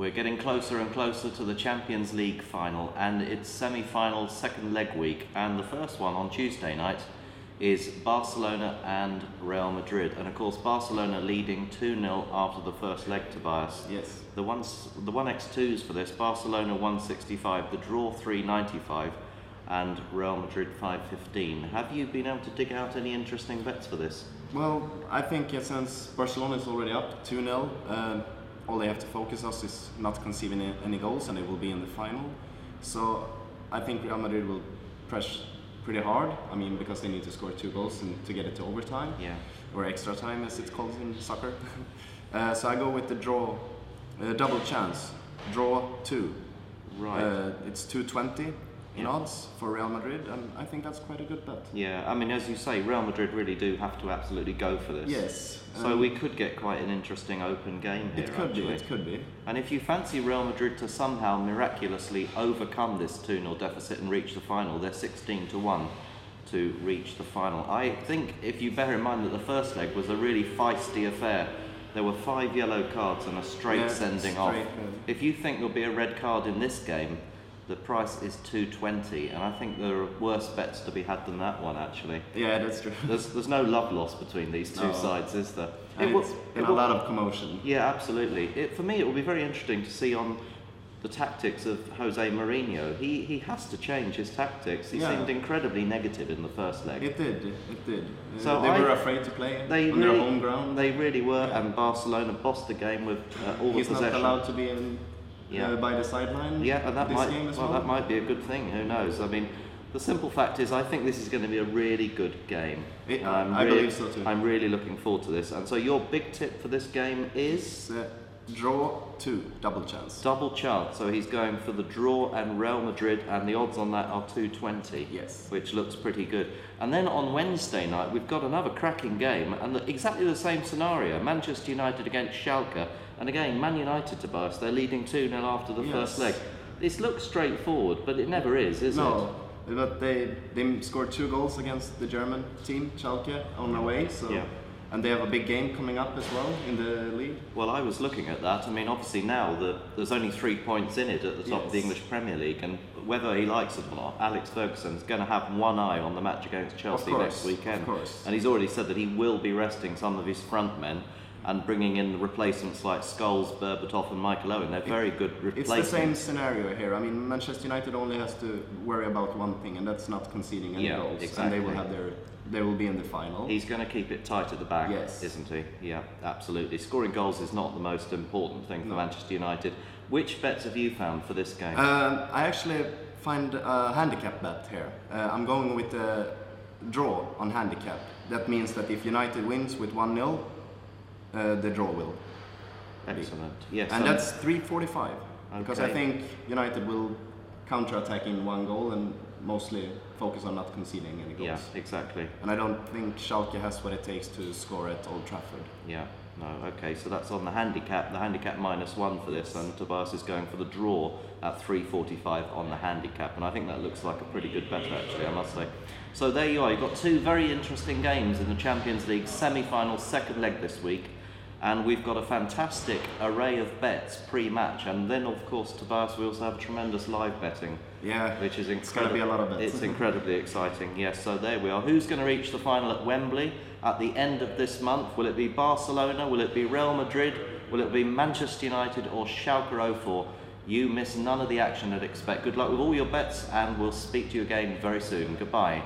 We're getting closer and closer to the Champions League final, and it's semi-final second leg week, and the first one on Tuesday night is Barcelona and Real Madrid. And of course Barcelona leading 2-0 after the first leg, Tobias. Yes. The 1x2s for this, Barcelona 165, the draw 395, and Real Madrid 515. Have you been able to dig out any interesting bets for this? Well, I think since Barcelona is already up 2-0, all they have to focus on is not conceding any goals, and they will be in the final. So I think Real Madrid will press pretty hard. I mean, because they need to score 2 goals to get it to overtime, or extra time as it's called in soccer. So I go with the draw, double chance, draw 2. Right. It's 220 in odds for Real Madrid, and I think that's quite a good bet. Yeah, I mean, as you say, Real Madrid really do have to absolutely go for this. Yes. So we could get quite an interesting open game here. It could be. And if you fancy Real Madrid to somehow miraculously overcome this 2-0 deficit and reach the final, they're 16-1 to reach the final. I think if you bear in mind that the first leg was a really feisty affair, there were 5 yellow cards and a straight sending off. If you think there'll be a red card in this game, the price is 220, and I think there are worse bets to be had than that one, actually. Yeah, that's true. There's no love lost between these two sides, is there? And it's been a lot of commotion. Yeah, absolutely. For me, it will be very interesting to see on the tactics of Jose Mourinho. He has to change his tactics. He seemed incredibly negative in the first leg. It did. So they were afraid to play on their home ground. They really were, and Barcelona bossed the game with all the possession. He's not allowed to be in by the sideline. Yeah, and that might be a good thing. Who knows? I mean, the simple fact is, I think this is going to be a really good game. I believe so too. I'm really looking forward to this. And so your big tip for this game is? Draw 2, double chance. Double chance. So he's going for the draw and Real Madrid, and the odds on that are 220. Yes. Which looks pretty good. And then on Wednesday night, we've got another cracking game, and exactly the same scenario. Manchester United against Schalke. And again, Man United, Tobias, they're leading 2-0 after the first leg. This looks straightforward, but it never is it? No, but they scored 2 goals against the German team, Schalke, on their way. So. And they have a big game coming up as well in the league. Well, I was looking at that. I mean, obviously now there's only 3 points in it at the top of the English Premier League, and whether he likes it or not, Alex Ferguson's going to have one eye on the match against Chelsea next weekend. Of course. And he's already said that he will be resting some of his front men and bringing in the replacements like Scholes, Berbatov and Michael Owen. They're very good replacements. It's the same scenario here. I mean, Manchester United only has to worry about one thing, and that's not conceding any goals. Exactly. And they will be in the final. He's going to keep it tight at the back, isn't he? Yeah, absolutely. Scoring goals is not the most important thing for Manchester United. Which bets have you found for this game? I actually find a handicap bet here. I'm going with the draw on handicap. That means that if United wins with 1-0, the draw will. Excellent. Yes. And that's 345. Because I think United will counter-attack in 1 goal and mostly focus on not conceding any goals. Yeah, exactly. And I don't think Schalke has what it takes to score at Old Trafford. Yeah, no, okay, so that's on the handicap -1 for this, and Tobias is going for the draw at 345 on the handicap, and I think that looks like a pretty good bet actually, I must say. So there you are, you've got 2 very interesting games in the Champions League semi-final second leg this week, and we've got a fantastic array of bets pre-match, and then of course, Tobias, we also have tremendous live betting. Yeah, which is it's going to be a lot of bets. It's incredibly exciting, yes, so there we are. Who's going to reach the final at Wembley at the end of this month? Will it be Barcelona? Will it be Real Madrid? Will it be Manchester United or Schalke 04? You miss none of the action I'd expect. Good luck with all your bets, and we'll speak to you again very soon. Goodbye.